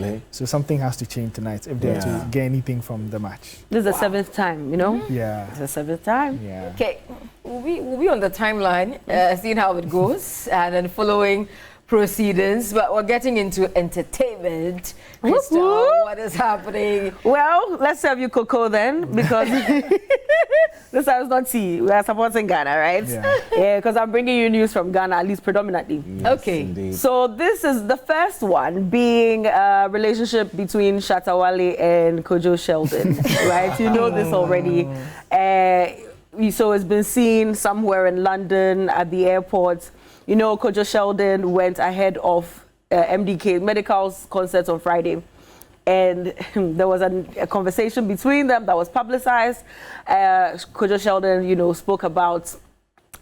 Wale. So something has to change tonight if they're to get anything from the match. This is the 7th time, you know? Yeah. It's the 7th time. Yeah. Okay, we'll be on the timeline, seeing how it goes, and then following proceedings. But we're getting into entertainment. Crystal, what is happening? Well, let's serve you cocoa then, because this time is not tea. We are supporting Ghana, right? Yeah, because I'm bringing you news from Ghana, at least predominantly. Yes, okay. Indeed. So this is the first one, being a relationship between Shatta Wale and Kojo Sheldon, right? You know this already. So it's been seen somewhere in London at the airport. You know, Kojo Sheldon went ahead of MDK Medical's concert on Friday, and there was a conversation between them that was publicized. Kojo Sheldon, you know, spoke about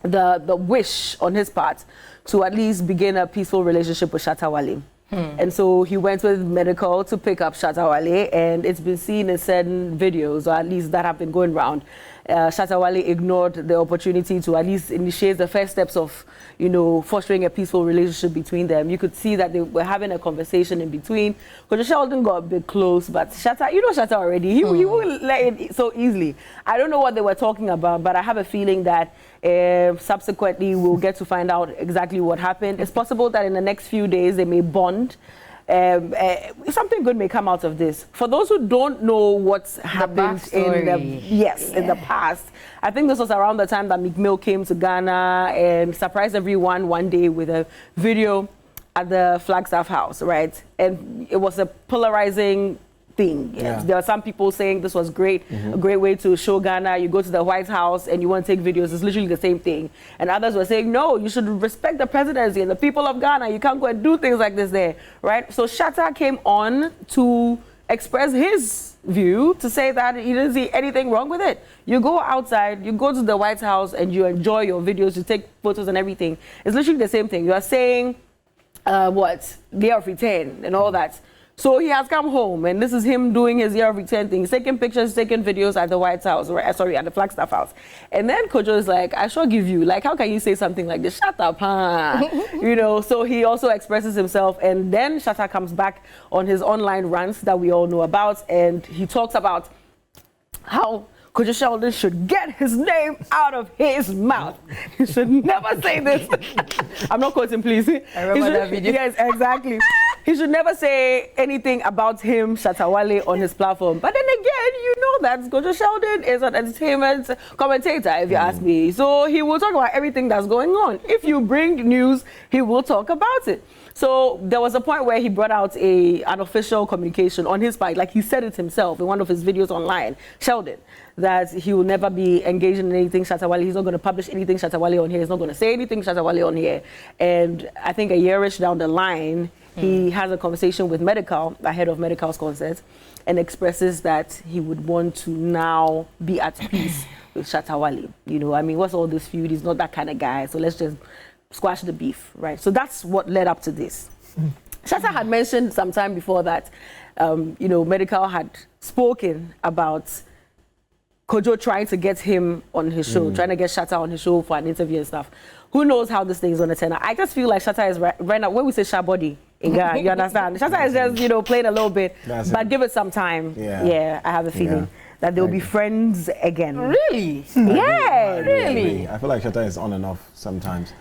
the wish on his part to at least begin a peaceful relationship with Shatta Wale. And so he went with Medical to pick up Shatta Wale, and it's been seen in certain videos, or at least that have been going around. Shatta Wale ignored the opportunity to at least initiate the first steps of, you know, fostering a peaceful relationship between them. You could see that they were having a conversation in between. Kojo Sheldon got a bit close, but Shatta, you know Shatta already. He won't let it so easily. I don't know what they were talking about, but I have a feeling that subsequently we'll get to find out exactly what happened. It's possible that in the next few days they may bond. Something good may come out of this. For those who don't know what's happened in the past, I think this was around the time that Meek Mill came to Ghana and surprised everyone one day with a video at the Flagstaff House, right? And it was a polarizing thing. Yeah. There are some people saying this was great, a great way to show Ghana. You go to the White House and you want to take videos. It's literally the same thing. And others were saying, no, you should respect the presidency and the people of Ghana. You can't go and do things like this there, right? So Shatta came on to express his view, to say that he didn't see anything wrong with it. You go outside, you go to the White House and you enjoy your videos, you take photos and everything. It's literally the same thing. You are saying, year of return and all that. So he has come home, and this is him doing his year of return thing. He's taking pictures, taking videos at the White House, at the Flagstaff House. And then Kojo is like, I shall give you, like, how can you say something like this? Shut up, huh? You know, so he also expresses himself, and then Shatta comes back on his online rants that we all know about, and he talks about how Kojo Sheldon should get his name out of his mouth. He should never say this. I'm not quoting, please. I remember that video. Yes, exactly. He should never say anything about him, Shatta Wale, on his platform. But then again, you know that Kojo Sheldon is an entertainment commentator, if you ask me. So he will talk about everything that's going on. If you bring news, he will talk about it. So there was a point where he brought out an official communication on his part, like he said it himself in one of his videos online, Sheldon, that he will never be engaged in anything Shatta Wale. He's not going to publish anything Shatta Wale on here. He's not going to say anything Shatta Wale on here. And I think a yearish down the line, he has a conversation with Medical, ahead of Medical's concert, and expresses that he would want to now be at peace with Shatta Wale. You know, I mean, what's all this feud? He's not that kind of guy. So let's just squash the beef, right? So that's what led up to this. Shatta had mentioned some time before that, you know, Medical had spoken about Kojo trying to get him on his show, trying to get Shatta on his show for an interview and stuff. Who knows how this thing is going to turn out? I just feel like Shatta is right now, when we say Shabody in Ghana, you understand? Shatta is just, you know, playing a little bit, but give it some time. Yeah, I have a feeling that they'll be friends again. Really? Yeah, really. I feel like Shatta is on and off sometimes.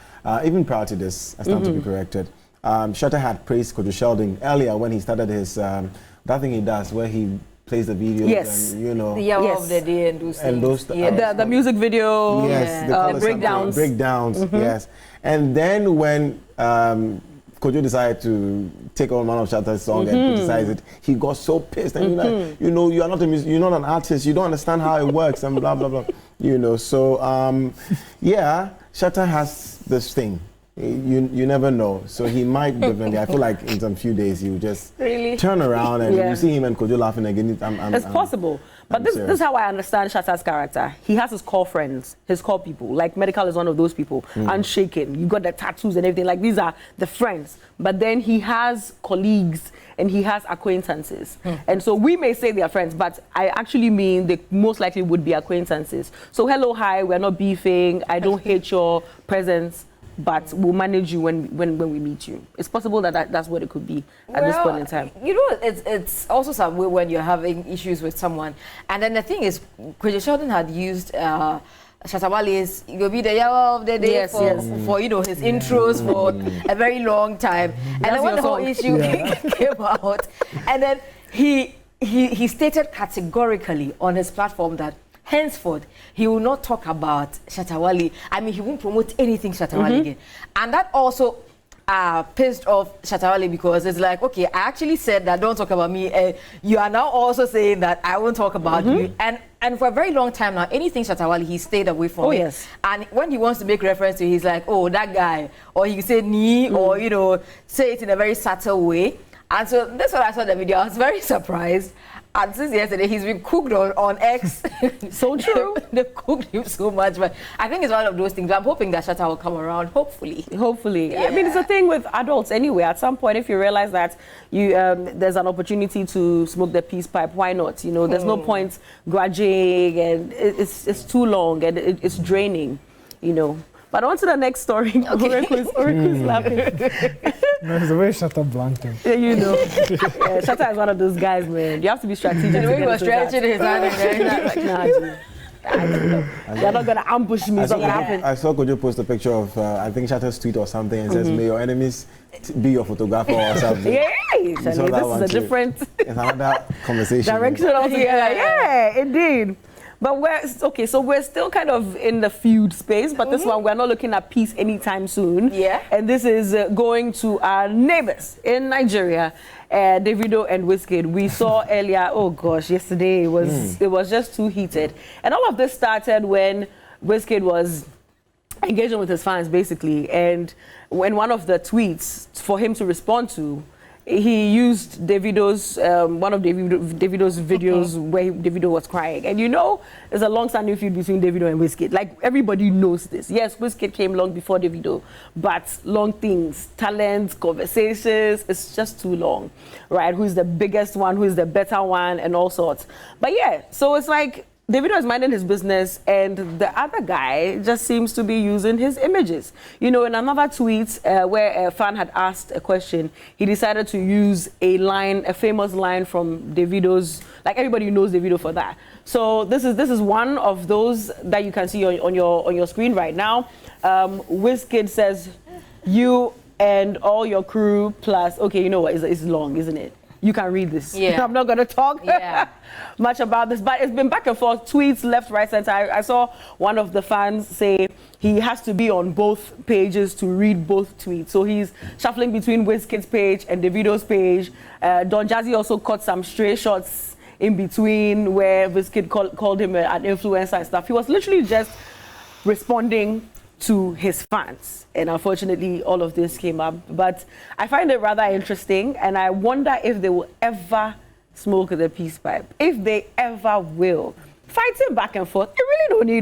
Even prior to this, I stand to be corrected. Shatta had praised Kwadwo Sheldon earlier when he started his, that thing he does where he plays the videos and, you know. The hour of the day and those things. The music video, the breakdowns, yes. And then when Kojo decided to take on one of Shatta's songs and criticize it, he got so pissed and you're like, you know, you're not an artist, you don't understand how it works and blah blah blah. You know, so Shatta has this thing. You never know. So he might definitely, I feel like in some few days he will just turn around and you see him and Kojo laughing again. It's possible. But this is how I understand Shatta's character. He has his core friends, his core people. Like Medical is one of those people. Unshaken. You got the tattoos and everything. Like these are the friends. But then he has colleagues and he has acquaintances. And so we may say they are friends, but I actually mean they most likely would be acquaintances. So hello, hi, we're not beefing. I don't hate your presence. but we'll manage you when we meet you. It's possible that's what it could be at this point in time. You know, it's also some way when you're having issues with someone. And then the thing is, Kwadwo Sheldon had used Shatta Wale's "You'll be the yellow of the day" for you know, his intros for a very long time. And then when the whole issue came out, and then he stated categorically on his platform that henceforth he will not talk about Shatta Wale. I mean, he won't promote anything Shatta Wale again. And that also pissed off Shatta Wale, because it's like, okay, I actually said that don't talk about me, and you are now also saying that I won't talk about you. And for a very long time now, anything Shatta Wale, he stayed away from it. Yes. And when he wants to make reference to it, he's like, oh, that guy, or he can say ni, or you know, say it in a very subtle way. And so that's when I saw the video. I was very surprised. And since yesterday, he's been cooked on X. So true. They cooked him so much. But I think it's one of those things. I'm hoping that Shatta will come around, hopefully. Hopefully. Yeah. I mean, it's a thing with adults anyway. At some point, if you realize that you there's an opportunity to smoke the peace pipe, why not? You know, there's no point grudging, and it's too long, and it's draining, you know. But on to the next story. Oriku's laughing. No, it's the way Shatta blanked him. Yeah, you know. Shatta is one of those guys, man. You have to be strategic. The way he was stretching his hand You're not going to ambush me. I saw Kojo post a picture of, I think, Shatta's tweet or something, and says, may your enemies be your photographer or something. Yeah, this is a different it's another conversation. Direction altogether. Yeah, indeed. But we're still kind of in the feud space, but this one, we're not looking at peace anytime soon. Yeah. And this is going to our neighbors in Nigeria, Davido and Wizkid. We saw earlier, oh gosh, yesterday it was just too heated. And all of this started when Wizkid was engaging with his fans, basically. And when one of the tweets for him to respond to, he used Davido's one of Davido's videos where Davido was crying. And you know, there's a long-standing feud between Davido and Wizkid. Like, everybody knows this. Yes, Wizkid came long before Davido, but long things, talents, conversations, it's just too long, right? Who's the biggest one? Who's the better one? And all sorts. But yeah, so it's like Davido is minding his business, and the other guy just seems to be using his images. You know, in another tweet where a fan had asked a question, he decided to use a famous line from Davido's. Like, everybody knows Davido for that. So this is one of those that you can see on your screen right now. Wizkid says, "You and all your crew plus." Okay, you know what? It's long, isn't it? You can read this. Yeah. I'm not going to talk much about this, but it's been back and forth, tweets, left, right, center. I saw one of the fans say he has to be on both pages to read both tweets. So he's shuffling between Wizkid's page and Davido's page. Don Jazzy also caught some stray shots in between where Wizkid called him an influencer and stuff. He was literally just responding to his fans, and unfortunately all of this came up. But I find it rather interesting, and I wonder if they will ever smoke the peace pipe. If they ever will. Fighting back and forth, you really don't need